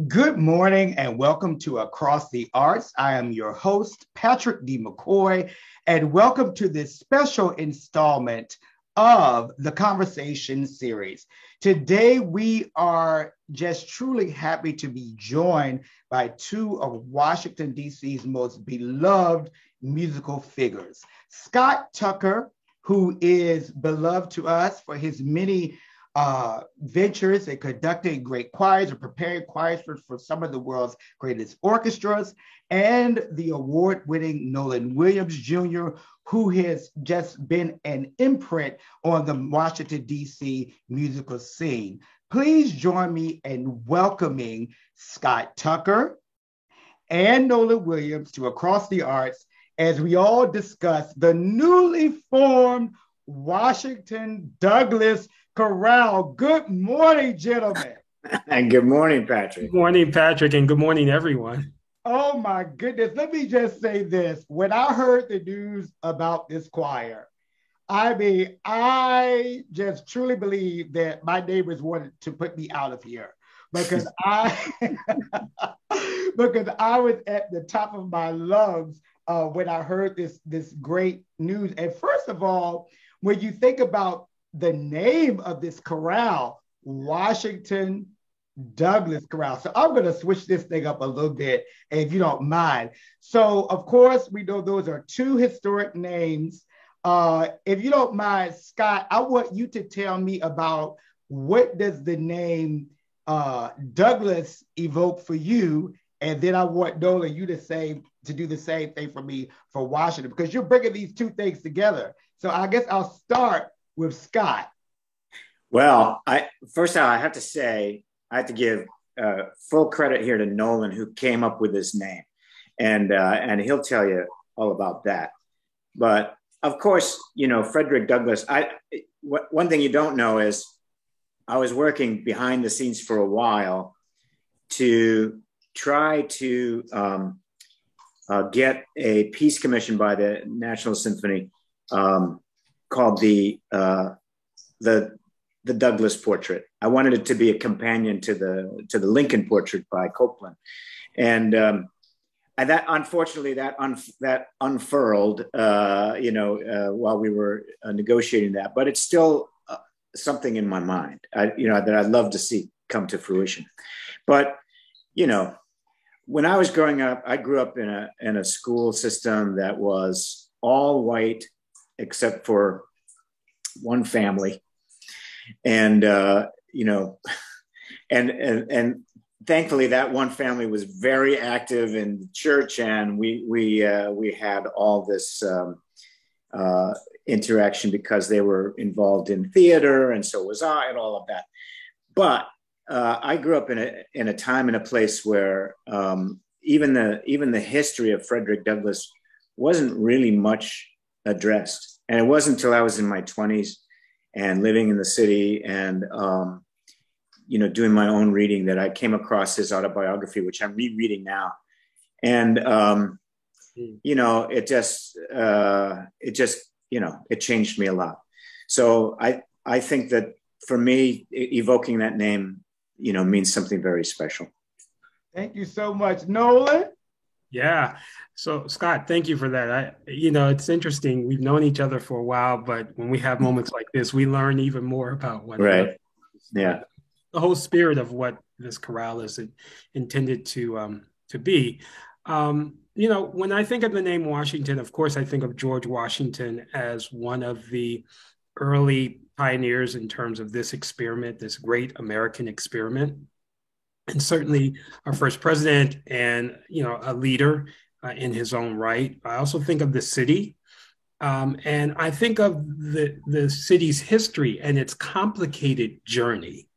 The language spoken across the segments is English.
Good morning and welcome to Across the Arts. I am your host, Patrick D. McCoy, and welcome to this special installment of the Conversation series. Today, we are just truly happy to be joined by two of Washington, D.C.'s most beloved musical figures. Scott Tucker, who is beloved to us for his many ventures in conducting great choirs or preparing choirs for some of the world's greatest orchestras, and the award-winning Nolan Williams Jr., who has just been an imprint on the Washington, D.C. musical scene. Please join me in welcoming Scott Tucker and Nolan Williams to Across the Arts as we all discuss the newly formed Washington Douglas Chorale. Good morning, gentlemen. And good morning, Patrick. Good morning, Patrick, and good morning, everyone. Oh my goodness. Let me just say this. When I heard the news about this choir, I just truly believe that my neighbors wanted to put me out of here because because I was at the top of my lungs when I heard this great news. And first of all, when you think about the name of this chorale, Washington Douglas Chorale. So I'm going to switch this thing up a little bit, if you don't mind. So, of course, we know those are two historic names. If you don't mind, Scott, I want you to tell me about what does the name Douglas evoke for you, and then I want Nolan you to do the same thing for me for Washington, because you're bringing these two things together. So I guess I'll start with Scott. Well, first of all, I have to say, I have to give full credit here to Nolan, who came up with this name, and he'll tell you all about that. But of course, Frederick Douglass. One thing you don't know is I was working behind the scenes for a while to try to get a peace commission by the National Symphony called the Douglas portrait. I wanted it to be a companion to the Lincoln portrait by Copland, and that unfortunately that unfurled, while we were negotiating that. But it's still something in my mind, that I'd love to see come to fruition. But when I was growing up, I grew up in a school system that was all white except for one family. And, and thankfully that one family was very active in the church, and we had all this interaction because they were involved in theater, and so was I, and all of that. But I grew up in a time and a place where even the history of Frederick Douglass wasn't really much addressed. And it wasn't until I was in my 20s and living in the city and, doing my own reading that I came across his autobiography, which I'm rereading now. And, it changed me a lot. So I think that for me, evoking that name, means something very special. Thank you so much, Nolan. Yeah. So, Scott, thank you for that. It's interesting. We've known each other for a while, but when we have moments like this, we learn even more about one another. Right. Yeah. The whole spirit of what this chorale is intended to be. When I think of the name Washington, of course, I think of George Washington as one of the early pioneers in terms of this experiment, this great American experiment. And certainly our first president and, a leader in his own right. I also think of the city. And I think of the city's history and its complicated journey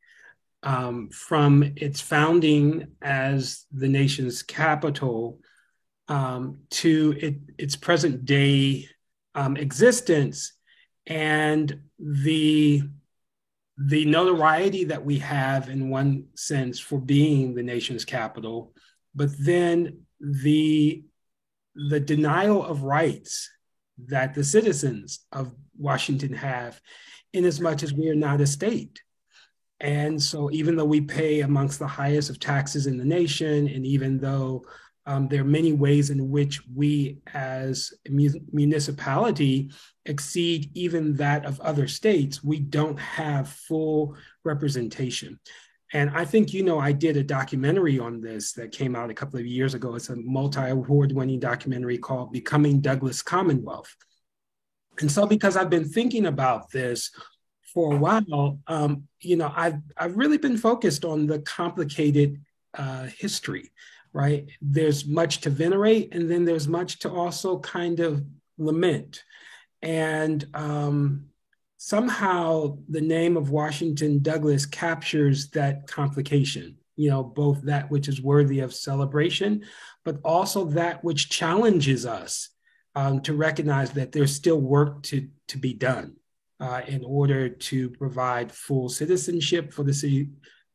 from its founding as the nation's capital to its present day existence, and the notoriety that we have in one sense for being the nation's capital, but then the denial of rights that the citizens of Washington have, in as much as we are not a state. And so even though we pay amongst the highest of taxes in the nation, and even though there are many ways in which we as a municipality exceed even that of other states, we don't have full representation. And I think, I did a documentary on this that came out a couple of years ago. It's a multi-award winning documentary called Becoming Douglas Commonwealth. And so because I've been thinking about this for a while, I've really been focused on the complicated history, right? There's much to venerate, and then there's much to also kind of lament. And somehow the name of Washington Douglass captures that complication, both that which is worthy of celebration, but also that which challenges us to recognize that there's still work to be done in order to provide full citizenship for the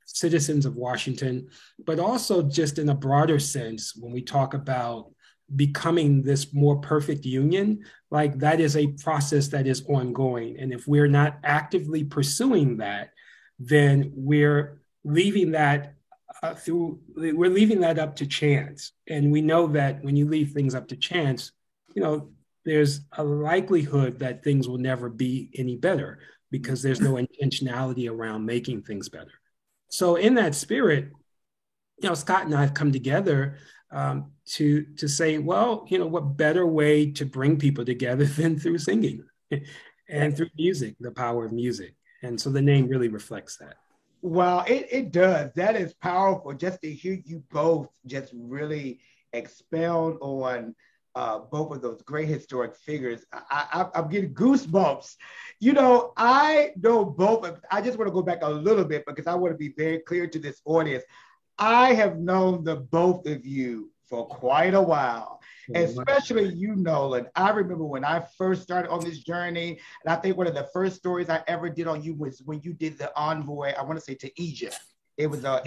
citizens of Washington, but also just in a broader sense, when we talk about becoming this more perfect union, like that is a process that is ongoing. And if we're not actively pursuing that, then we're leaving that up to chance. And we know that when you leave things up to chance, there's a likelihood that things will never be any better because there's no intentionality around making things better. So in that spirit, Scott and I have come together to say, well, what better way to bring people together than through singing and through music, the power of music. And so the name really reflects that. Well, it does. That is powerful just to hear you both just really expound on both of those great historic figures. I'm getting goosebumps. I know both of, I just want to go back a little bit because I want to be very clear to this audience. I have known the both of you for quite a while, especially you, Nolan. I remember when I first started on this journey, and I think one of the first stories I ever did on you was when you did the envoy, I want to say to Egypt. It was a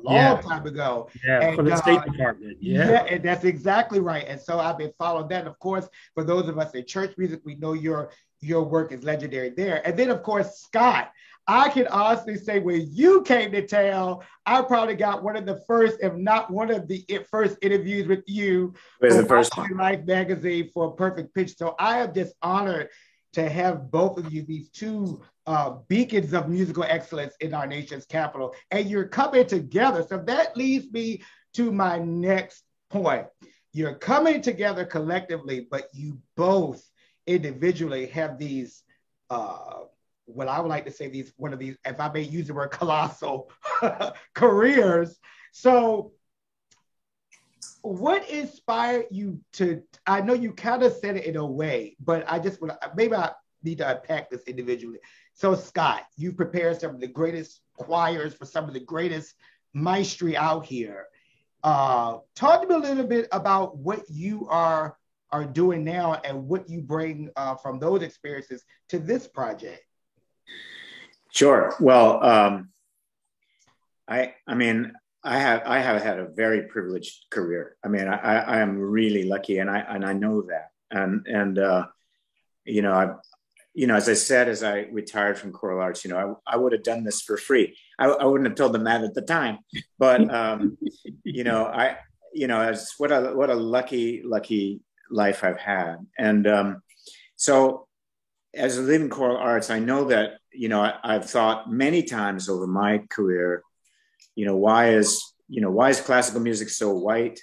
long time ago. Yeah, for the State Department. Yeah, and that's exactly right. And so I've been following that. And of course, for those of us in church music, we know your work is legendary there. And then, of course, Scott, I can honestly say when you came to town, I probably got one of the first, if not one of the first interviews with you for the first one. Life magazine for Perfect Pitch. So I am just honored to have both of you, these two beacons of musical excellence in our nation's capital, and you're coming together. So that leads me to my next point. You're coming together collectively, but you both individually have these, what I would like to say, one of these, if I may use the word colossal careers. So what inspired you to, I know you kind of said it in a way, but I just want to, maybe I need to unpack this individually. So Scott, you've prepared some of the greatest choirs for some of the greatest maestri out here. Talk to me a little bit about what you are doing now and what you bring from those experiences to this project. Sure. Well, I have had a very privileged career. I mean, I am really lucky, and I know that. As I said, as I retired from choral arts, I would have done this for free. I wouldn't have told them that at the time, but it's what a lucky life I've had. And so as a leaving choral arts, I know that, I've thought many times over my career, why is classical music so white?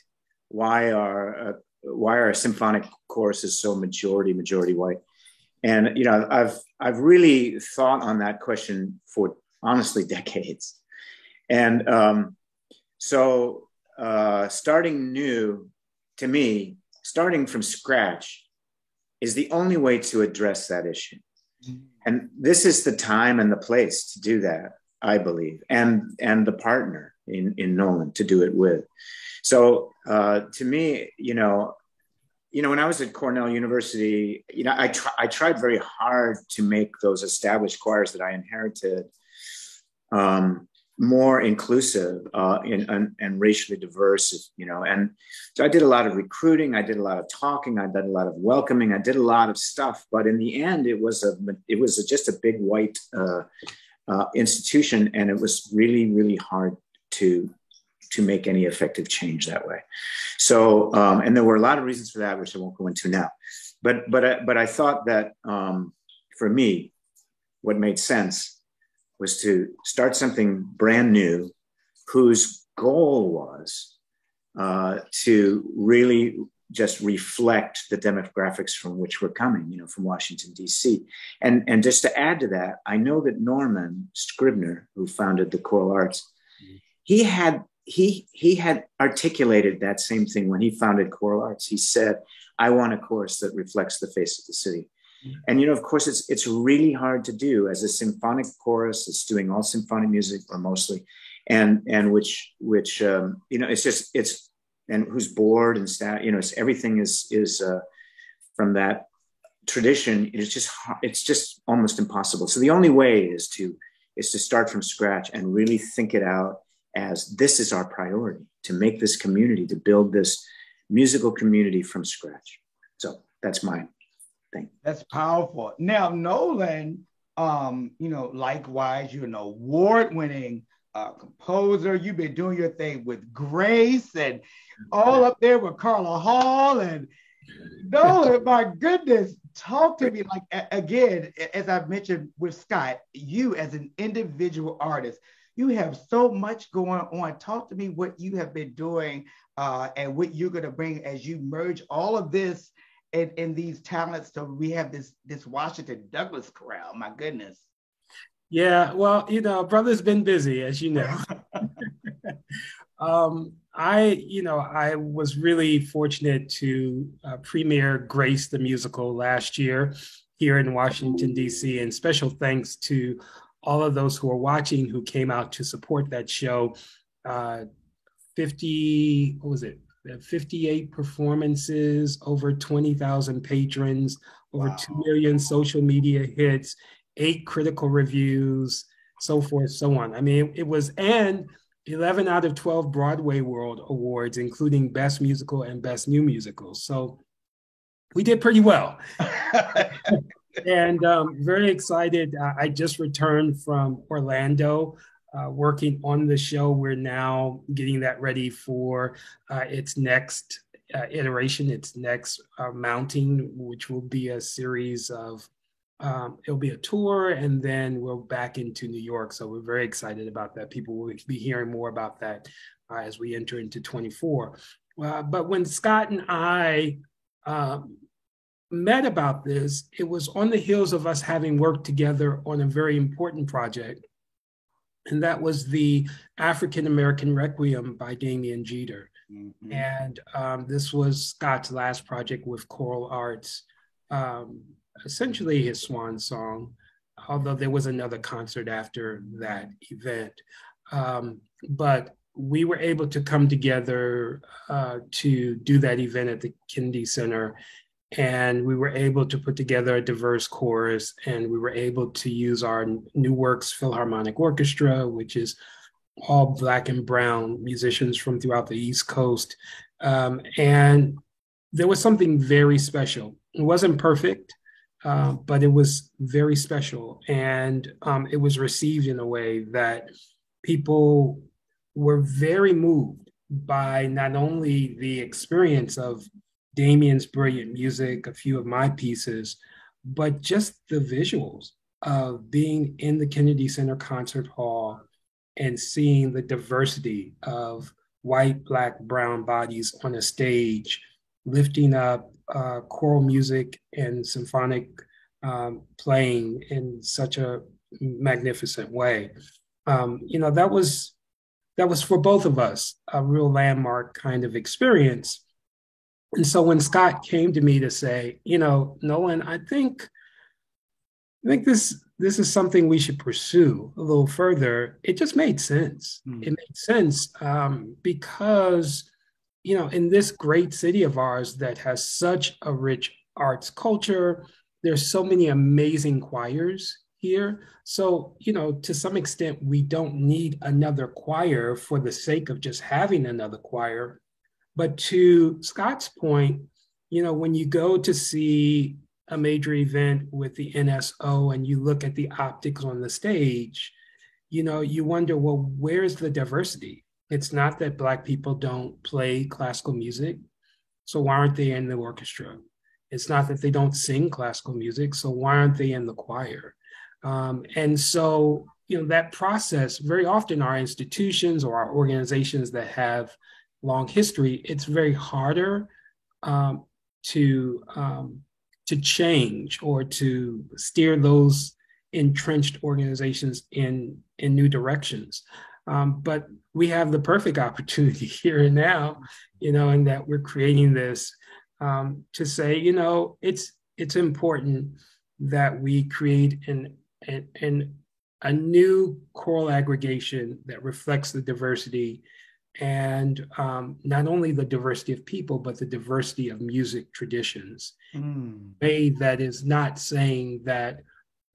Why are symphonic choruses so majority white? And, I've really thought on that question for honestly decades. And so starting new, to me, starting from scratch is the only way to address that issue. And this is the time and the place to do that, I believe, and the partner in Nolan to do it with. So to me, when I was at Cornell University, I tried very hard to make those established choirs that I inherited more inclusive and racially diverse, and so I did a lot of recruiting, I did a lot of talking, I did a lot of welcoming, I did a lot of stuff, but in the end, it was just a big white institution, and it was really, really hard to make any effective change that way. So, and there were a lot of reasons for that, which I won't go into now. But I thought that for me, what made sense was to start something brand new, whose goal was to really just reflect the demographics from which we're coming, you know, from Washington, D.C. And just to add to that, I know that Norman Scribner, who founded the Choral Arts, he had articulated that same thing when he founded Choral Arts. He said, I want a chorus that reflects the face of the city. And, you know, of course, it's really hard to do as a symphonic chorus that's doing all symphonic music or mostly, and which you know, it's and whose board and staff, you know, everything is from that tradition. It's just almost impossible. So the only way is to start from scratch and really think it out as this is our priority, to make this community, to build this musical community from scratch. So that's my thing. That's powerful. Now, Nolan, you know, likewise, you're an award-winning composer. You've been doing your thing with Grace and all up there with Carla Hall. And Nolan, my goodness, talk to me. Like, again, as I've mentioned with Scott, you as an individual artist, you have so much going on. Talk to me what you have been doing and what you're going to bring as you merge all of this in these talents. So we have this Washington Douglas chorale. My goodness. Yeah, well, you know, brother's been busy, as you know. I was really fortunate to premiere Grace the Musical last year here in Washington, D.C. And special thanks to all of those who are watching who came out to support that show. 58 performances, over 20,000 patrons, over 2 million social media hits, 8 critical reviews, so forth, so on. I mean, it was, and 11 out of 12 Broadway World Awards, including Best Musical and Best New Musical. So we did pretty well. And very excited. I just returned from Orlando, working on the show. We're now getting that ready for its next iteration, its next mounting, which will be a series of, it'll be a tour, and then we're back into New York. So we're very excited about that. People will be hearing more about that as we enter into 24. But when Scott and I met about this, it was on the heels of us having worked together on a very important project. And that was the African American Requiem by Damien Jeter. Mm-hmm. And this was Scott's last project with Choral Arts, essentially his swan song, although there was another concert after that event. But we were able to come together to do that event at the Kennedy Center. And we were able to put together a diverse chorus, and we were able to use our New Works Philharmonic Orchestra, which is all Black and brown musicians from throughout the East Coast. And there was something very special. It wasn't perfect, but it was very special. And it was received in a way that people were very moved by not only the experience of Damien's brilliant music, a few of my pieces, but just the visuals of being in the Kennedy Center Concert Hall and seeing the diversity of white, Black, brown bodies on a stage, lifting up choral music and symphonic playing in such a magnificent way. That was for both of us a real landmark kind of experience. And so when Scott came to me to say, Nolan, I think this is something we should pursue a little further, it just made sense. It made sense because, in this great city of ours that has such a rich arts culture, there's so many amazing choirs here. So, to some extent, we don't need another choir for the sake of just having another choir. But to Scott's point, when you go to see a major event with the NSO and you look at the optics on the stage, you wonder, well, where's the diversity? It's not that Black people don't play classical music, so why aren't they in the orchestra? It's not that they don't sing classical music, so why aren't they in the choir? And so, that process, very often our institutions or our organizations that have long history, it's very harder to change or to steer those entrenched organizations in new directions. But we have the perfect opportunity here and now, in that we're creating this to say, it's important that we create a new choral aggregation that reflects the diversity, and not only the diversity of people, but the diversity of music traditions. That is not saying that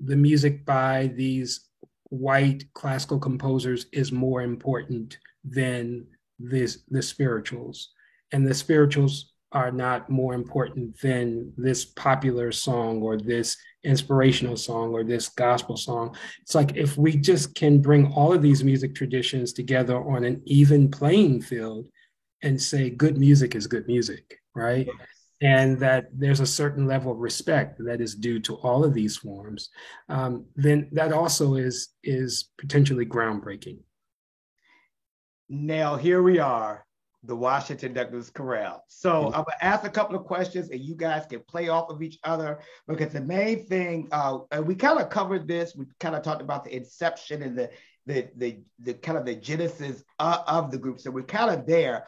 the music by these white classical composers is more important than the spirituals, and the spirituals are not more important than this popular song or this inspirational song or this gospel song. It's like, if we just can bring all of these music traditions together on an even playing field and say good music is good music, right? And that there's a certain level of respect that is due to all of these forms, then that also is potentially groundbreaking. Now, here we are, the Washington Douglas Chorale. So I'm gonna ask a couple of questions and you guys can play off of each other, because the main thing, and we kind of covered this, we kind of talked about the inception and the kind of the genesis of the group. So we're kind of there.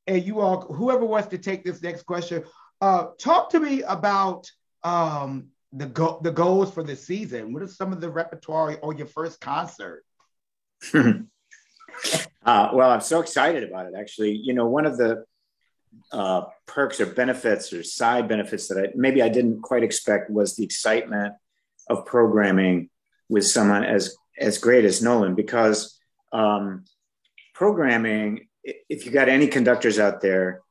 And you all, whoever wants to take this next question, talk to me about the goals for the season. What are some of the repertoire or your first concert? Well, I'm so excited about it, actually. One of the perks or benefits or side benefits that maybe I didn't quite expect was the excitement of programming with someone as great as Nolan, because programming, if you got any conductors out there,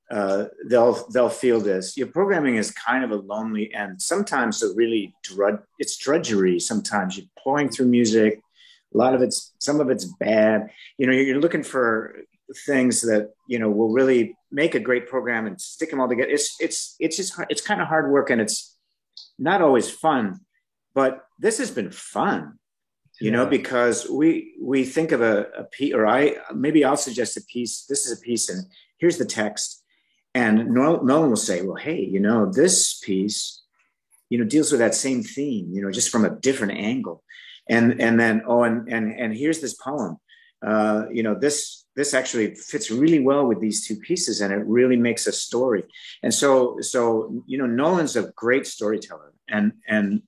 they'll feel this. Your programming is kind of a lonely and sometimes it's drudgery. Sometimes you're pouring through music. Some of it's bad. You're looking for things that, will really make a great program and stick them all together. It's just hard. It's kind of hard work and it's not always fun, but this has been fun, because we think of a piece, or I'll suggest a piece. This is a piece and here's the text. And Nolan will say, well, hey, this piece, deals with that same theme, just from a different angle. And then, and here's this poem, this actually fits really well with these two pieces and it really makes a story. And so, Nolan's a great storyteller. And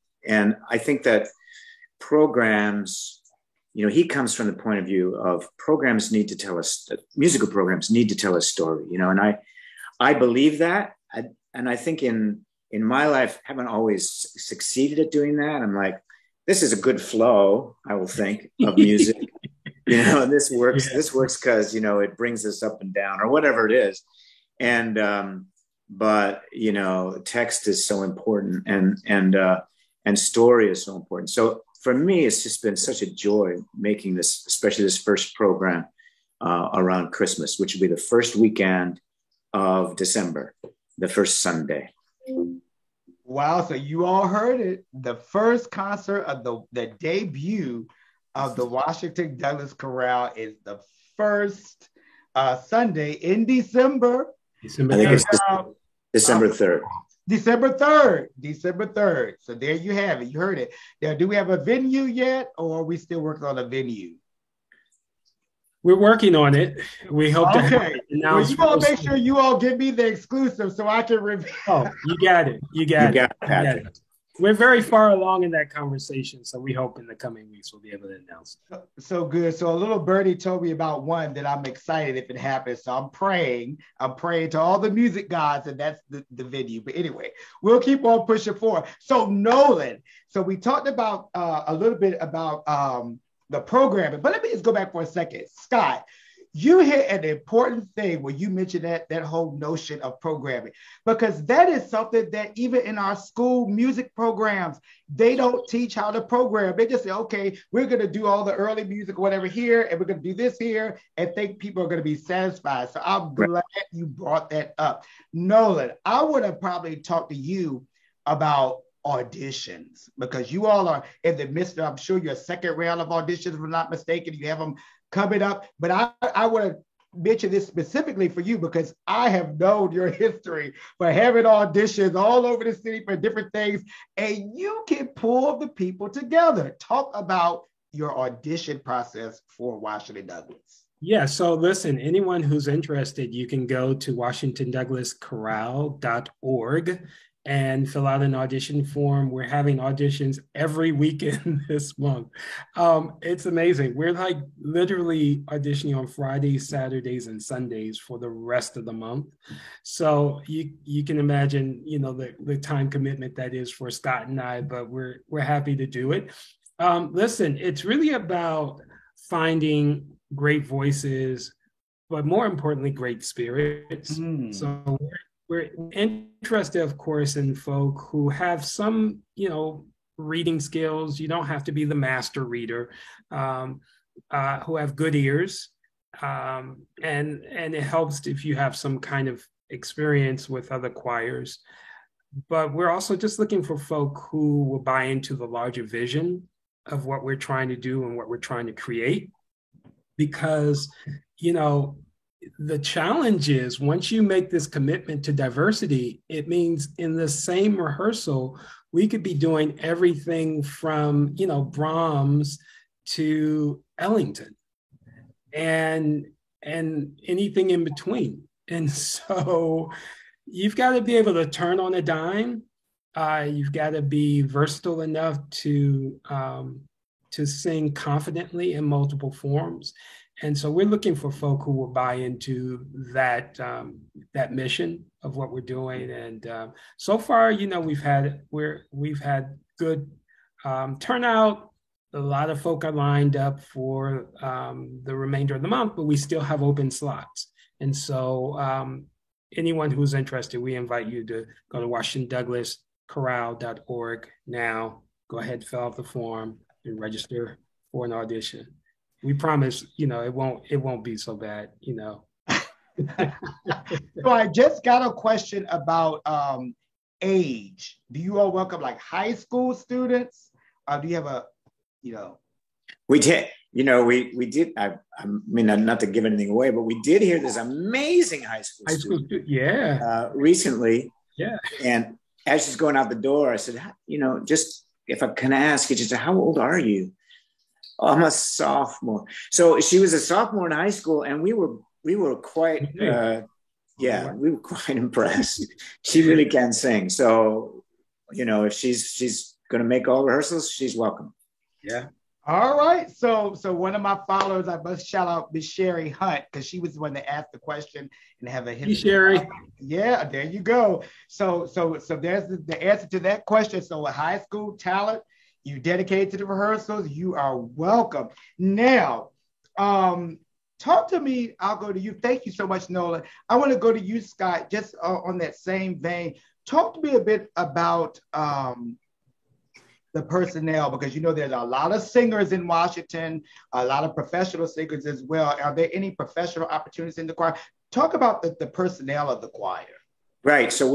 I think that programs, he comes from the point of view of programs need to tell us, musical programs need to tell a story, and I believe that. And I think in my life, I haven't always succeeded at doing that. I'm like, this is a good flow, I will think, of music. This works. Yeah. This works because it brings us up and down, or whatever it is. And but text is so important, and story is so important. So for me, it's just been such a joy making this, especially this first program around Christmas, which will be the first weekend of December, the first Sunday. Wow, so you all heard it. The first concert of the debut of the Washington Douglas Chorale is the first Sunday in December. I think it's December 3rd. December 3rd. So there you have it. You heard it. Now, do we have a venue yet, or are we still working on a venue? We're working on it. We hope to have it. Well, you all make sure you all give me the exclusive so I can review. Oh, you got it. You got it. We're very far along in that conversation, so we hope in the coming weeks we'll be able to announce it. So good. So a little birdie told me about one that I'm excited if it happens. So I'm praying to all the music gods, and that's the venue. But anyway, we'll keep on pushing forward. So Nolan, so we talked about a little bit about the programming, but let me just go back for a second. Scott, you hit an important thing when you mentioned that whole notion of programming, because that is something that even in our school music programs, they don't teach how to program. They just say, okay, we're going to do all the early music or whatever here, and we're going to do this here, and think people are going to be satisfied. So I'm glad you brought that up. Nolan, I would have probably talked to you about auditions, because you all are in the midst of, I'm sure, your second round of auditions, if I'm not mistaken. You have them coming up. But I want to mention this specifically for you, because I have known your history for having auditions all over the city for different things, and you can pull the people together. Talk about your audition process for Washington Douglas. Yeah, so listen, anyone who's interested, you can go to washingtondouglaschorale.org and fill out an audition form. We're having auditions every weekend this month. It's amazing. We're like literally auditioning on Fridays, Saturdays, and Sundays for the rest of the month. So you can imagine, the time commitment that is for Scott and I, but we're happy to do it. Listen, it's really about finding great voices, but more importantly, great spirits. So we're interested, of course, in folk who have some, reading skills. You don't have to be the master reader, who have good ears. And it helps if you have some kind of experience with other choirs. But we're also just looking for folk who will buy into the larger vision of what we're trying to do and what we're trying to create. Because, the challenge is, once you make this commitment to diversity, it means in the same rehearsal, we could be doing everything from, Brahms to Ellington and anything in between. And so you've got to be able to turn on a dime. You've got to be versatile enough to sing confidently in multiple forms. And so we're looking for folk who will buy into that mission of what we're doing. And so far, we've had good turnout. A lot of folk are lined up for the remainder of the month, but we still have open slots. And so anyone who's interested, we invite you to go to washingtondouglaschorale.org now. Go ahead, fill out the form, and register for an audition. We promise, it won't be so bad, So I just got a question about age. Do you all welcome like high school students? Do you have We did, we did. I mean, not to give anything away, but we did hear this amazing high school student. Recently. Yeah. And as she's going out the door, I said, just if I can ask you, she said, how old are you? Oh, I'm a sophomore. So she was a sophomore in high school, and we were quite, we were quite impressed. She really can sing. So, if she's going to make all rehearsals, she's welcome. Yeah. All right. So one of my followers, I must shout out Miss Sherry Hunt, because she was the one that asked the question and have a hit. Hey, Sherry. Yeah, there you go. So there's the answer to that question. So a high school talent, you dedicate to the rehearsals, you are welcome. Now, talk to me. I'll go to you. Thank you so much, Nolan. I want to go to you, Scott, just on that same vein. Talk to me a bit about the personnel, because there's a lot of singers in Washington, a lot of professional singers as well. Are there any professional opportunities in the choir? Talk about the personnel of the choir. Right. So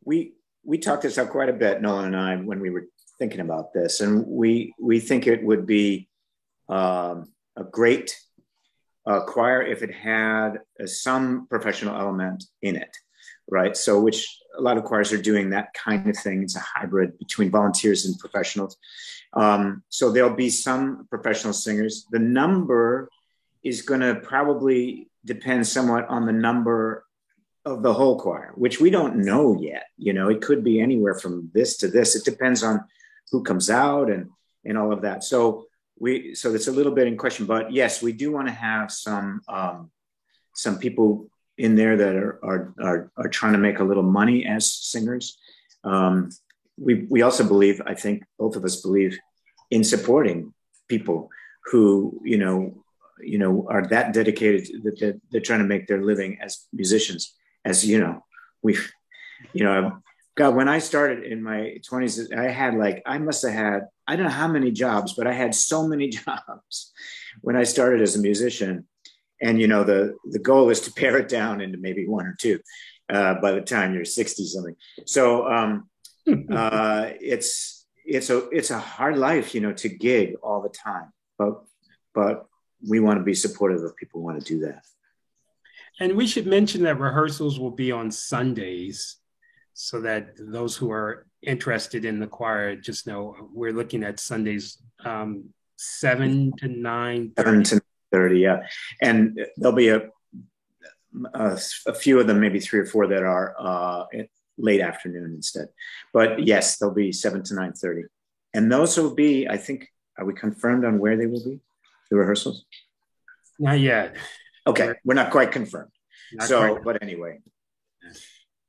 we talked this out quite a bit, Nolan and I, when we were thinking about this, and we think it would be a great choir if it had some professional element in it, right? So which a lot of choirs are doing that kind of thing. It's a hybrid between volunteers and professionals. So there'll be some professional singers. The number is going to probably depend somewhat on the number of the whole choir, which we don't know yet. It could be anywhere from this to this. It depends on who comes out and all of that. So it's a little bit in question, but yes, we do want to have some people in there that are trying to make a little money as singers. We also believe, I think both of us believe, in supporting people who are that dedicated that they're trying to make their living as musicians. As God, when I started in my 20s, I must have had, I don't know how many jobs, but I had so many jobs when I started as a musician. And, the goal is to pare it down into maybe one or two by the time you're 60 something. So it's a hard life, to gig all the time, but we want to be supportive of people who want to do that. And we should mention that rehearsals will be on Sundays, so that those who are interested in the choir just know we're looking at Sundays 7 to 9. 7 to 9:30, yeah. And there'll be a few of them, maybe 3 or 4 that are late afternoon instead. But yes, they'll be 7 to 9:30. And those will be, I think, are we confirmed on where they will be, the rehearsals? Not yet. Okay, we're not quite confirmed. But anyway,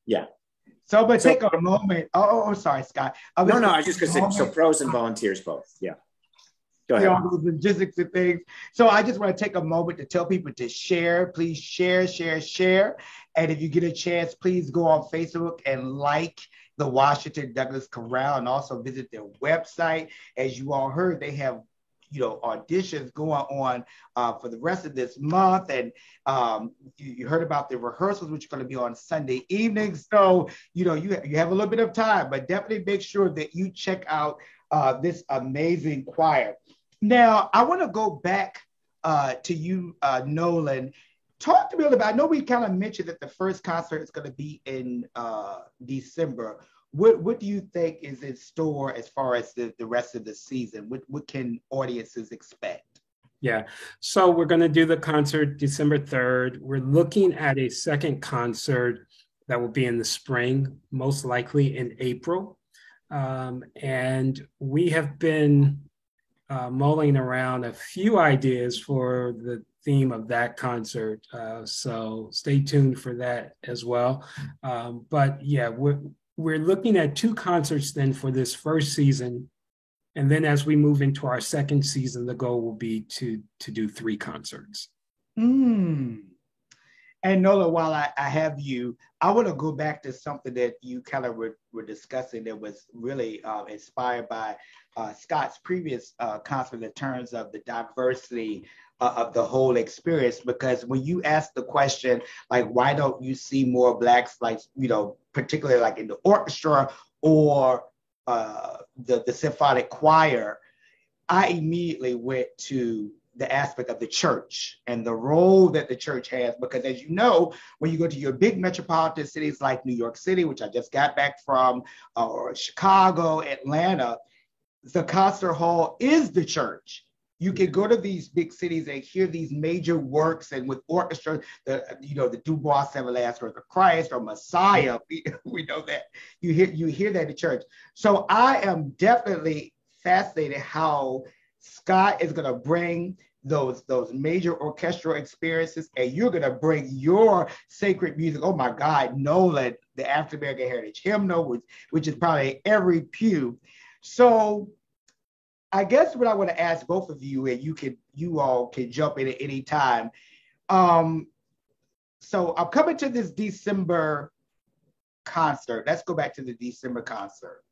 yeah. So I'm going to take a moment. Oh, sorry, Scott. No, I just because so pros and volunteers both. Yeah. Go ahead. All those logistics and things. So I just want to take a moment to tell people to share. Please share. And if you get a chance, please go on Facebook and like the Washington Douglas Chorale and also visit their website. As you all heard, they have auditions going on for the rest of this month. And you heard about the rehearsals, which are going to be on Sunday evenings. So, you have a little bit of time, but definitely make sure that you check out this amazing choir. Now, I want to go back to you, Nolan. Talk to me a little bit. I know we kind of mentioned that the first concert is going to be in December. What do you think is in store as far as the rest of the season? What can audiences expect? Yeah, so we're going to do the concert December 3rd. We're looking at a second concert that will be in the spring, most likely in April. And we have been mulling around a few ideas for the theme of that concert. So stay tuned for that as well. But yeah, we're looking at 2 concerts then for this first season. And then as we move into our second season, the goal will be to do 3 concerts. And Nola, while I have you, I want to go back to something that you kind of were discussing that was really inspired by Scott's previous concert in terms of the diversity of the whole experience. Because when you ask the question, like, why don't you see more Blacks, like, particularly like in the orchestra or the symphonic choir, I immediately went to the aspect of the church and the role that the church has. Because as you know, when you go to your big metropolitan cities like New York City, which I just got back from, or Chicago, Atlanta, the concert hall is the church. You can go to these big cities and hear these major works, and with orchestra, the Dubois Seven Last Words of Christ or Messiah, we know that you hear that in church. So I am definitely fascinated how Scott is going to bring those major orchestral experiences, and you're going to bring your sacred music. Oh my God, Nolan, the African American Heritage Hymnal, which is probably every pew. So I guess what I want to ask both of you, and you all can jump in at any time. So I'm coming to this December concert. Let's go back to the December concert.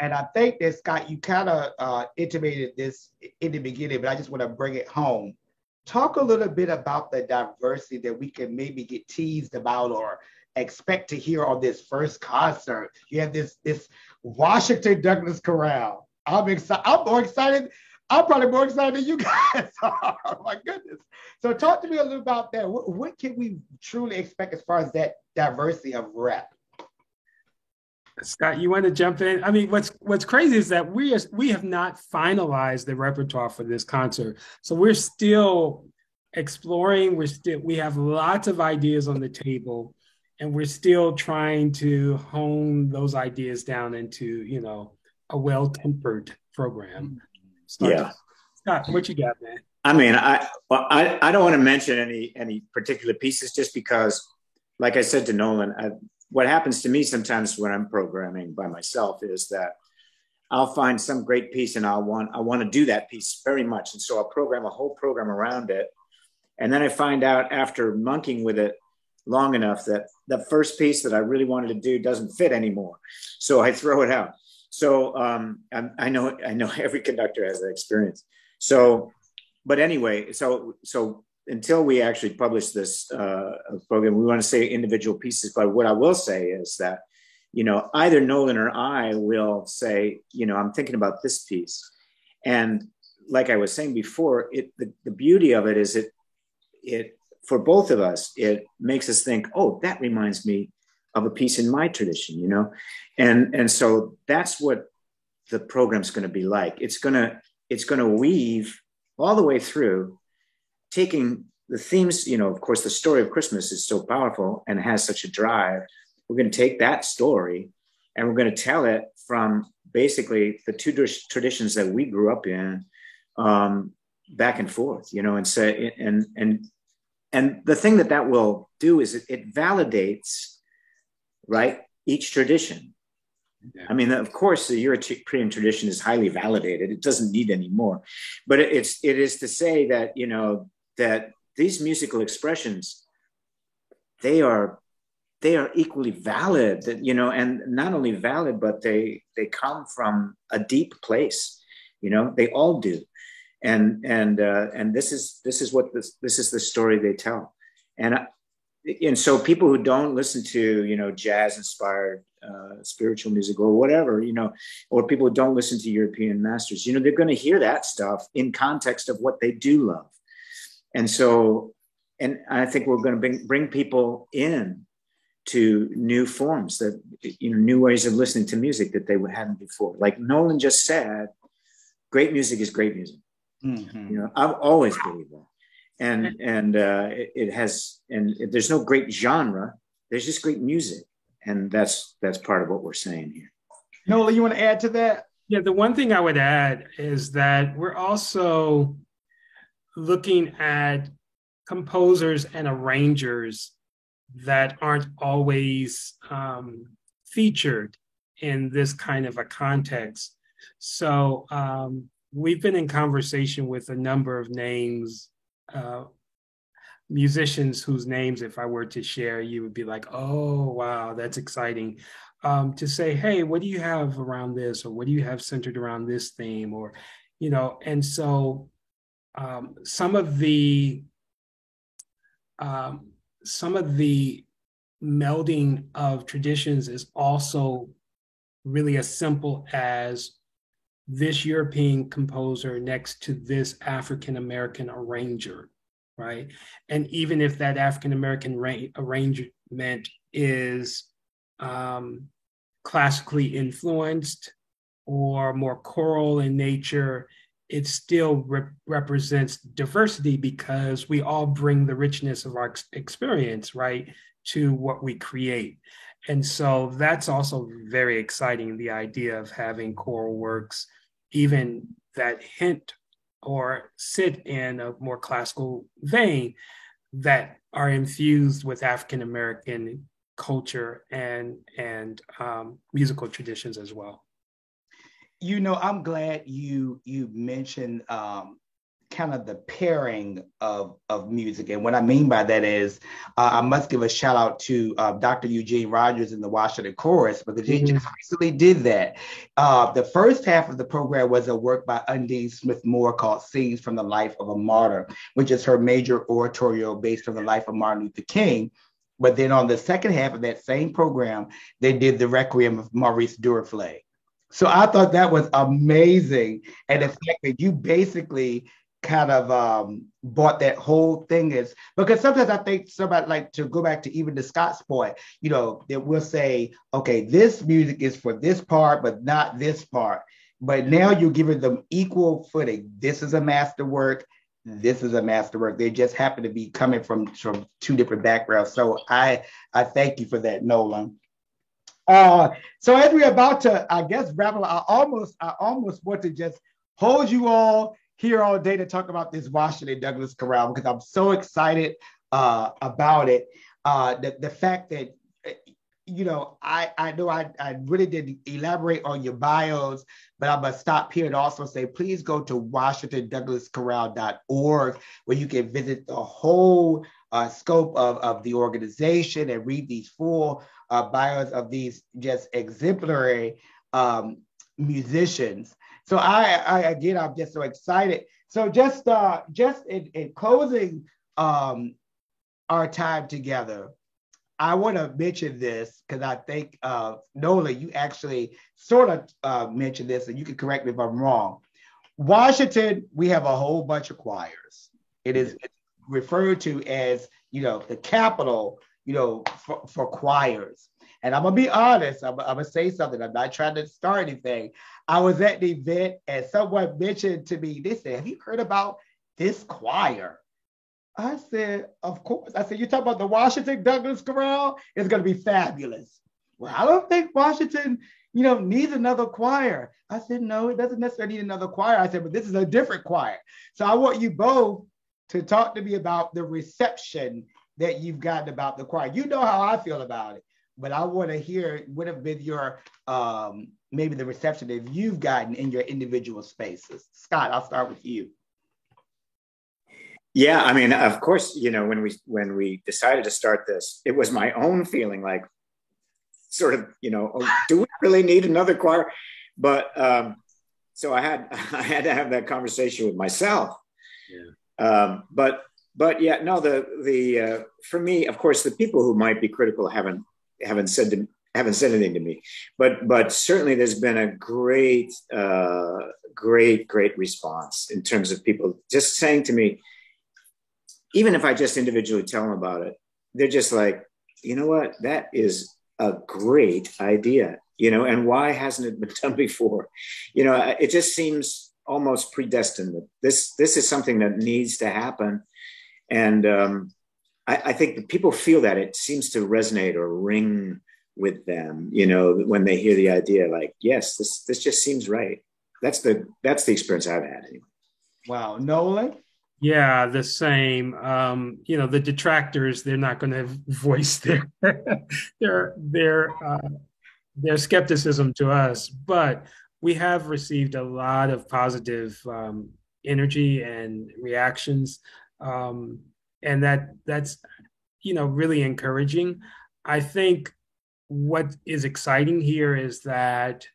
And I think that, Scott, you kind of intimated this in the beginning, but I just want to bring it home. Talk a little bit about the diversity that we can maybe get teased about or expect to hear on this first concert. You have this Washington Douglas Chorale. I'm excited. I'm more excited. I'm probably more excited than you guys are. Oh my goodness. So talk to me a little about that. What can we truly expect as far as that diversity of rep? Scott, you want to jump in? I mean, what's crazy is that we have not finalized the repertoire for this concert, so we're still exploring. We have lots of ideas on the table, and we're still trying to hone those ideas down into a well-tempered program. Yeah, Scott, what you got, man? I mean, I don't want to mention any particular pieces just because, like I said to Nolan, what happens to me sometimes when I'm programming by myself is that I'll find some great piece and I want to do that piece very much. And so I'll program a whole program around it. And then I find out after monkeying with it long enough that the first piece that I really wanted to do doesn't fit anymore. So I throw it out. So I know every conductor has that experience. So, but anyway, so until we actually publish this program, we want to say individual pieces. But what I will say is that, either Nolan or I will say, I'm thinking about this piece. And like I was saying before, the beauty of it is it for both of us, it makes us think, oh, that reminds me of a piece in my tradition, and so that's what the program's going to be like. It's going to weave all the way through, taking the themes, of course, the story of Christmas is so powerful and has such a drive. We're going to take that story and we're going to tell it from basically the two traditions that we grew up in, back and forth, and say, and the thing that will do is it validates, right, each tradition. Yeah. I mean, of course, the European tradition is highly validated. It doesn't need any more. But it is to say that, that these musical expressions, they are equally valid, and not only valid, but they come from a deep place, they all do. And this is the story they tell. And so people who don't listen to, jazz inspired spiritual music or whatever, or people who don't listen to European masters, they're going to hear that stuff in context of what they do love. And so, and I think we're going to bring people in to new forms that, new ways of listening to music that they hadn't before. Like Nolan just said, great music is great music. Mm-hmm. I've always believed that. And it has, and there's no great genre. There's just great music, and that's part of what we're saying here. Nolan, you want to add to that? Yeah, the one thing I would add is that we're also looking at composers and arrangers that aren't always featured in this kind of a context. So we've been in conversation with a number of names. Musicians whose names, if I were to share, you would be like, oh, wow, that's exciting. To say, hey, what do you have around this? Or what do you have centered around this theme? Or, and so some of the melding of traditions is also really as simple as this European composer next to this African-American arranger, right? And even if that African-American arrangement is classically influenced or more choral in nature, it still represents diversity because we all bring the richness of our experience, right, to what we create. And so that's also very exciting, the idea of having choral works, even that hint or sit in a more classical vein, that are infused with African-American culture and musical traditions as well. I'm glad you mentioned kind of the pairing of music. And what I mean by that is I must give a shout out to Dr. Eugene Rogers in the Washington Chorus, because he just recently did that. The first half of the program was a work by Undine Smith Moore called Scenes from the Life of a Martyr, which is her major oratorio based on the life of Martin Luther King. But then on the second half of that same program, they did the Requiem of Maurice Duruflé. So I thought that was amazing. And the fact that you basically kind of bought that whole thing is, because sometimes I think somebody, like, to go back to even the Scott's point, that we'll say, okay, this music is for this part, but not this part. But now you're giving them equal footing. This is a masterwork. This is a masterwork. They just happen to be coming from two different backgrounds. So I thank you for that, Nolan. So as we're about to, I guess, wrap up, I almost want to just hold you all here all day to talk about this Washington Douglas chorale, because I'm so excited about it. The fact that, I know I really didn't elaborate on your bios, but I'm going to stop here and also say, please go to WashingtonDouglasCorral.org, where you can visit the whole scope of the organization and read these full bios of these just exemplary musicians. So again, I'm just so excited. So just in closing our time together, I want to mention this because I think, Nola, you actually sort of mentioned this, and you can correct me if I'm wrong. Washington, we have a whole bunch of choirs. It is referred to as, the capital, for choirs. And I'm going to be honest, I'm going to say something. I'm not trying to start anything. I was at the event and someone mentioned to me, they said, have you heard about this choir? I said, of course. I said, you're talking about the Washington Douglas Chorale? It's going to be fabulous. Well, I don't think Washington, needs another choir. I said, no, it doesn't necessarily need another choir. I said, but this is a different choir. So I want you both to talk to me about the reception that you've gotten about the choir. You know how I feel about it, but I want to hear what have been your, maybe the reception that you've gotten in your individual spaces. Scott, I'll start with you. Yeah, I mean, of course, when we decided to start this, it was my own feeling like, sort of, do we really need another choir? But so I had to have that conversation with myself. Yeah. But yeah, no, the for me, of course, the people who might be critical haven't said anything to me, but certainly there's been a great response in terms of people just saying to me, even if I just individually tell them about it, they're just like, you know what, that is a great idea, and why hasn't it been done before? It just seems almost predestined that this is something that needs to happen. And I think that people feel that it seems to resonate or ring with them, when they hear the idea, like, yes, this just seems right. That's the experience I've had anyway. Wow. Nolan? Yeah, the same. The detractors, they're not going to voice their skepticism to us, but we have received a lot of positive energy and reactions, and that's really encouraging. I think what is exciting here is that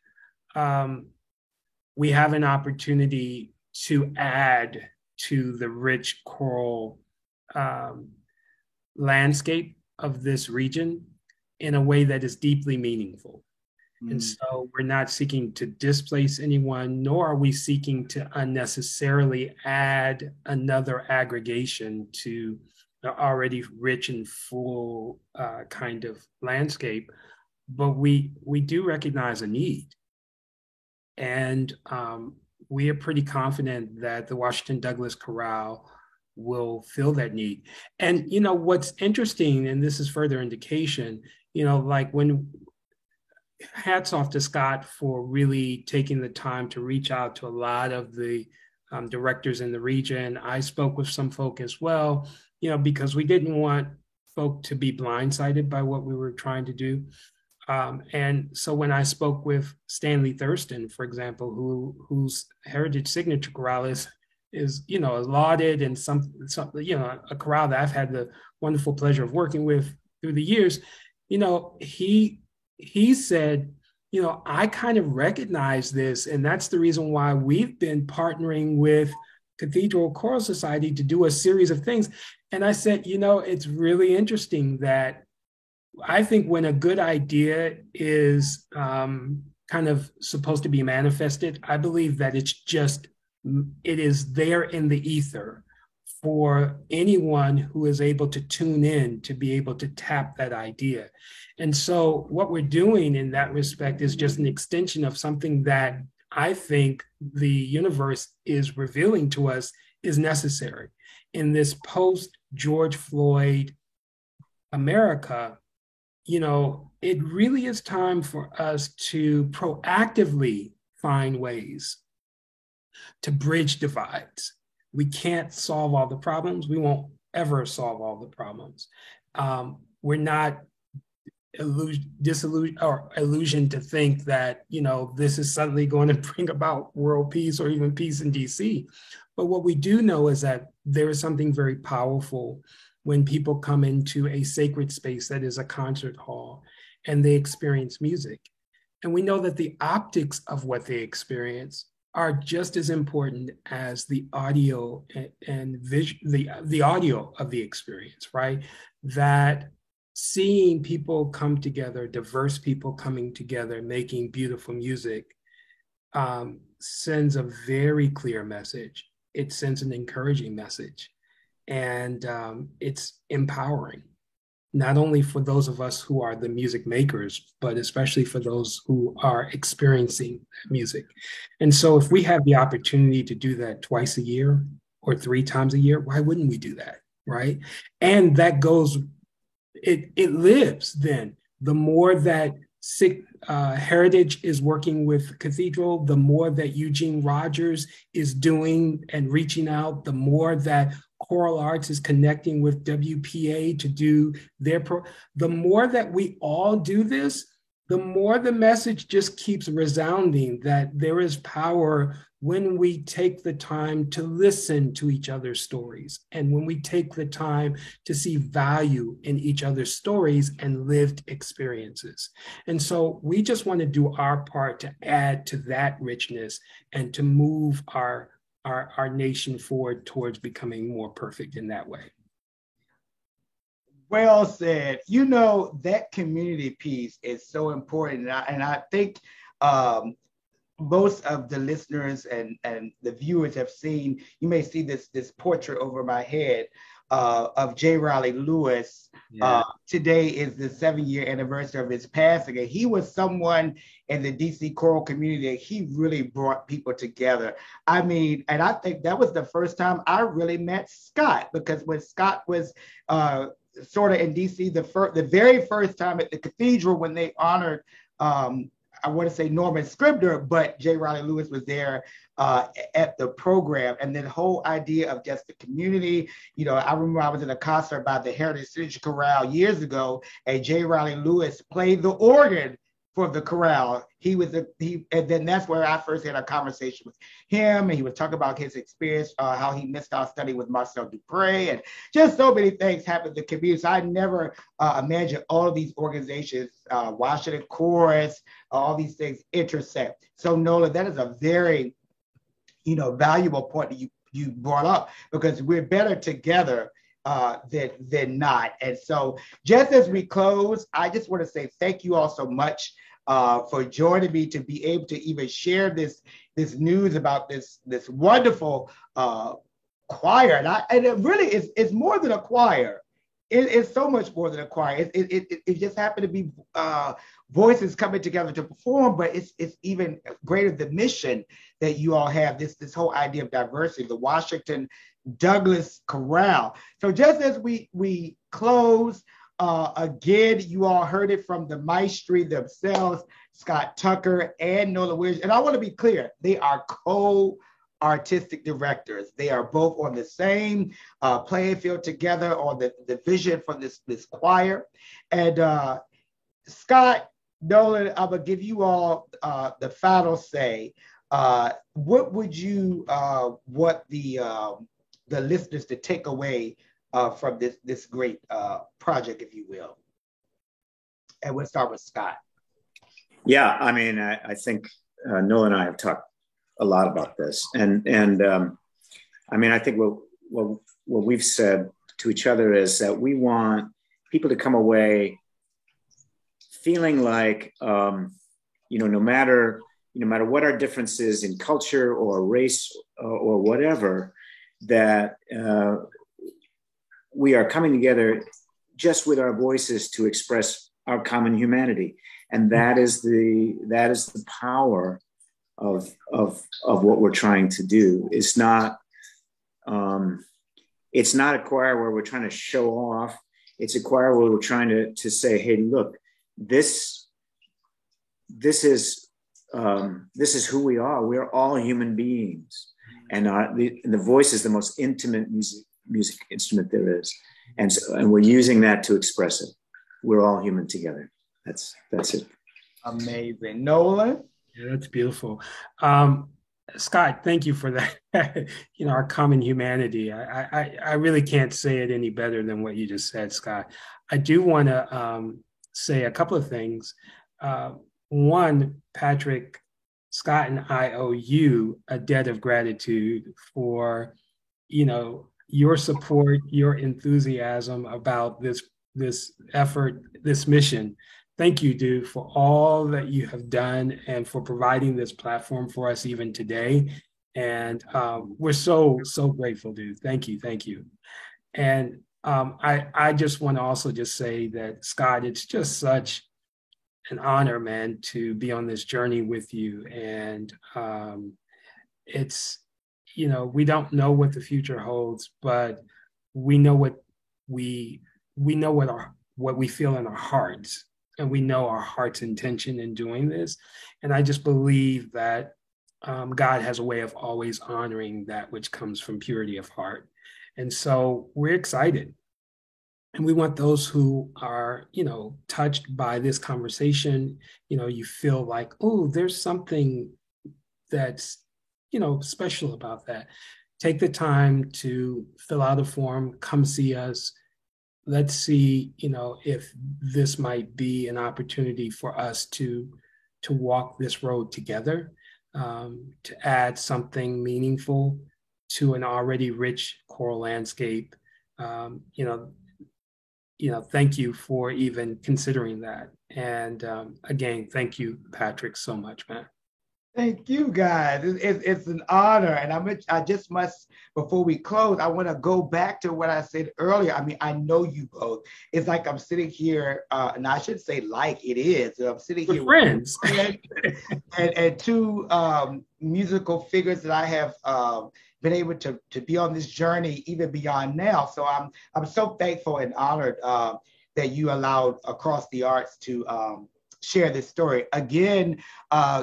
we have an opportunity to add to the rich choral landscape of this region in a way that is deeply meaningful. And so we're not seeking to displace anyone, nor are we seeking to unnecessarily add another aggregation to the already rich and full kind of landscape. But we do recognize a need. And we are pretty confident that the Washington Douglas Chorale will fill that need. And, what's interesting, and this is further indication, like when hats off to Scott for really taking the time to reach out to a lot of the directors in the region. I spoke with some folk as well, because we didn't want folk to be blindsided by what we were trying to do. And so when I spoke with Stanley Thurston, for example, whose Heritage Signature Chorale is lauded, and some a chorale that I've had the wonderful pleasure of working with through the years, he said, I kind of recognize this, and that's the reason why we've been partnering with Cathedral Choral Society to do a series of things. And I said, it's really interesting that I think when a good idea is kind of supposed to be manifested, I believe that it is there in the ether for anyone who is able to tune in to be able to tap that idea. And so what we're doing in that respect is just an extension of something that I think the universe is revealing to us is necessary. In this post-George Floyd America, it really is time for us to proactively find ways to bridge divides. We can't solve all the problems. We won't ever solve all the problems. We're not illusion to think that, this is suddenly going to bring about world peace or even peace in DC. But what we do know is that there is something very powerful when people come into a sacred space that is a concert hall and they experience music. And we know that the optics of what they experience are just as important as the audio and the audio of the experience, right? That seeing people come together, diverse people coming together, making beautiful music, sends a very clear message. It sends an encouraging message, and it's empowering, not only for those of us who are the music makers, but especially for those who are experiencing music. And so if we have the opportunity to do that twice a year or 3 times a year, why wouldn't we do that, right? And that goes, it lives then. The more that Heritage is working with Cathedral, the more that Eugene Rogers is doing and reaching out, the more that Choral Arts is connecting with WPA to do the more that we all do this, the more the message just keeps resounding that there is power when we take the time to listen to each other's stories, and when we take the time to see value in each other's stories and lived experiences. And so we just want to do our part to add to that richness and to move our nation forward towards becoming more perfect in that way. Well said. That community piece is so important. And I think most of the listeners and the viewers have seen, you may see this portrait over my head of J. Riley Lewis. Yeah. Today is the 7-year anniversary of his passing. And he was someone in the DC choral community that he really brought people together. I mean, and I think that was the first time I really met Scott, because when Scott was sort of in DC, the very first time at the Cathedral when they honored I want to say Norman Scribner, but J. Riley Lewis was there at the program. And the whole idea of just the community, I remember I was in a concert by the Heritage Signature Chorale years ago, and J. Riley Lewis played the organ for the chorale. And then that's where I first had a conversation with him, and he was talking about his experience, how he missed out studying with Marcel Dupré, and just so many things happened in the community. So I never imagined all of these organizations, Washington Chorus, all these things intersect. So Nola, that is a very, valuable point that you brought up, because we're better together than not. And so just as we close, I just want to say thank you all so much for joining me to be able to even share this news about this wonderful choir. And it really is, it's more than a choir. It's so much more than a choir. It just happened to be voices coming together to perform, but it's even greater the mission that you all have, this whole idea of diversity, the Washington Douglass Chorale. So just as we close, again, you all heard it from the maestri themselves, Scott Tucker and Nola Williams. And I want to be clear, they are co-artistic directors. They are both on the same playing field together on the vision for this choir. And Scott, Nola, I'm going to give you all the final say. What would you want the listeners to take away from this great project, if you will? And we'll start with Scott. Yeah, I mean, I think Nola and I have talked a lot about this, and I mean, I think what we've said to each other is that we want people to come away feeling like, no matter what our differences in culture or race or whatever, that we are coming together just with our voices to express our common humanity. And that is the power of what we're trying to do. It's not a choir where we're trying to show off. It's a choir where we're trying to say, hey, look, this is who we are. We're all human beings, and the voice is the most intimate music instrument there is, and we're using that to express it. We're all human together. That's it. Amazing. Nolan? Yeah, that's beautiful. Scott, thank you for that. Our common humanity. I really can't say it any better than what you just said, Scott. I do want to say a couple of things. One, Patrick, Scott and I owe you a debt of gratitude for, your support, your enthusiasm about this effort, this mission. Thank you, dude, for all that you have done and for providing this platform for us even today. And we're so grateful, dude. Thank you. And I just want to also just say that, Scott, it's just such an honor, man, to be on this journey with you. And it's, we don't know what the future holds, but we know what we know what we feel in our hearts, and we know our heart's intention in doing this. And I just believe that God has a way of always honoring that which comes from purity of heart. And so we're excited. And we want those who are, touched by this conversation, you feel like, oh, there's something that's, special about that. Take the time to fill out a form, come see us. Let's see, if this might be an opportunity for us to walk this road together, to add something meaningful to an already rich choral landscape. Thank you for even considering that. And again, thank you, Patrick, so much, man. Thank you, guys. It's an honor. And I just must, before we close, I want to go back to what I said earlier. I mean, I know you both. It's like I'm sitting here, and I should say like it is. I'm sitting here with friends. and two musical figures that I have been able to be on this journey even beyond now. So I'm so thankful and honored that you allowed Across the Arts to share this story. Again,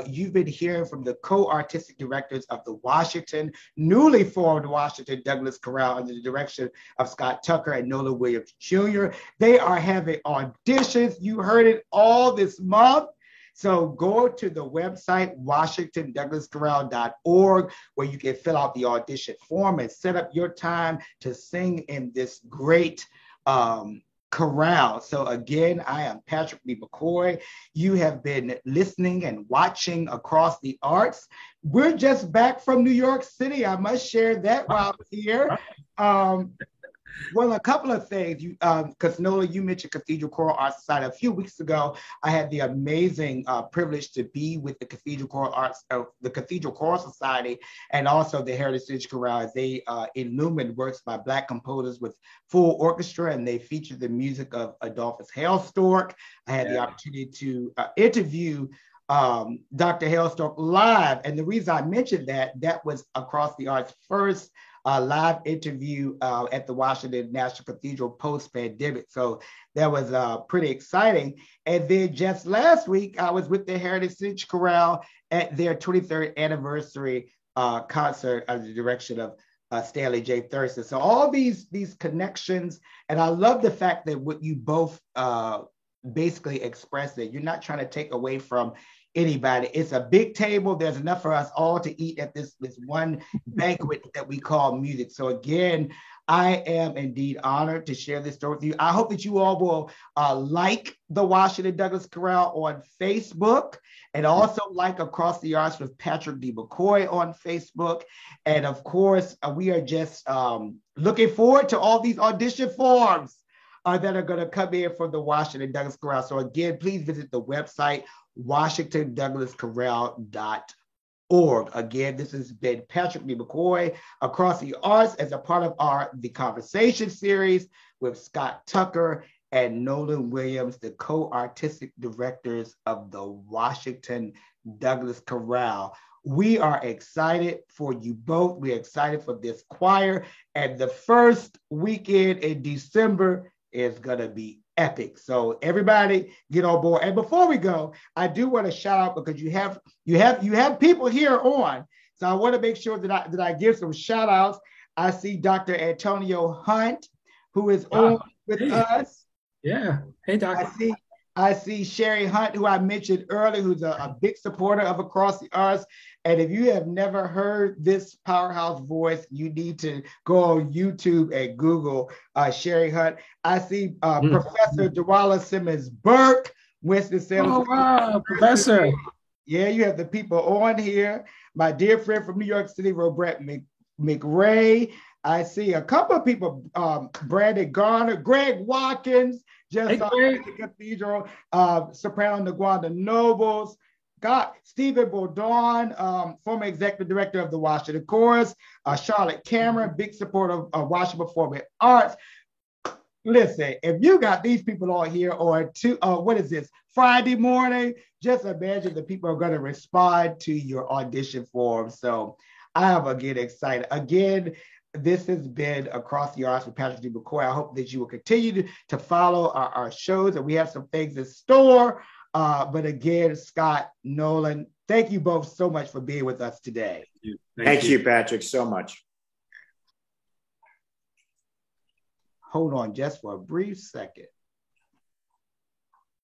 you've been hearing from the co-artistic directors of the newly formed Washington Douglas Chorale under the direction of Scott Tucker and Nolan Williams Jr. They are having auditions. You heard it all this month. So go to the website, WashingtonDouglasChorale.org, where you can fill out the audition form and set up your time to sing in this great chorale. So again, I am Patrick D. McCoy. You have been listening and watching Across the Arts. We're just back from New York City. I must share that while I'm here. Well, a couple of things. Because Nola, you mentioned Cathedral Choral Arts Society. A few weeks ago, I had the amazing privilege to be with the Cathedral Choral Society, and also the Heritage Chorale, as they illumined works by Black composers with full orchestra, and they featured the music of Adolphus Hailstork. I had the opportunity to interview Dr. Hailstork live, and the reason I mentioned that was Across the Arts' first live interview at the Washington National Cathedral post-pandemic. So that was pretty exciting. And then just last week, I was with the Heritage Chorale at their 23rd anniversary concert under the direction of Stanley J. Thurston. So all these connections, and I love the fact that what you both basically expressed, that you're not trying to take away from anybody. It's a big table. There's enough for us all to eat at this one banquet that we call music. So again, I am indeed honored to share this story with you. I hope that you all will like the Washington Douglas Chorale on Facebook, and also like Across the Arts with Patrick D. McCoy on Facebook. And of course, we are just looking forward to all these audition forms that are going to come in from the Washington Douglas Chorale. So again, please visit the website, WashingtonDouglasChorale.org. Again, this has been Patrick D. McCoy, Across the Arts, as a part of The Conversation series with Scott Tucker and Nolan Williams, the co-artistic directors of the Washington Douglas Chorale. We are excited for you both. We're excited for this choir. And the first weekend in December is going to be epic. So everybody get on board. And before we go, I do want to shout out, because you have people here on. So I want to make sure that I give some shout outs. I see Dr. Antonio Hunt, who is on with us. Yeah. Hey, Doctor. I see Sherry Hunt, who I mentioned earlier, who's a big supporter of Across the Arts. And if you have never heard this powerhouse voice, you need to go on YouTube and Google Sherry Hunt. I see Professor Dewala Simmons Burke, Winston-Salem. Oh, wow, Professor. Yeah, you have the people on here. My dear friend from New York City, Robert McRae. I see a couple of people, Brandon Garner, Greg Watkins, just at the Cathedral, soprano Naguanda Nobles. Stephen Baudon, former executive director of the Washington Chorus. Charlotte Cameron, big supporter of Washington Performing Arts. Listen, if you got these people on here or what is this, Friday morning, just imagine the people are going to respond to your audition form. So I am again excited. Again, this has been Across the Arts with Patrick D. McCoy. I hope that you will continue to follow our shows, and we have some things in store. But again, Scott, Nolan, thank you both so much for being with us today. Thank you, Patrick, so much. Hold on just for a brief second.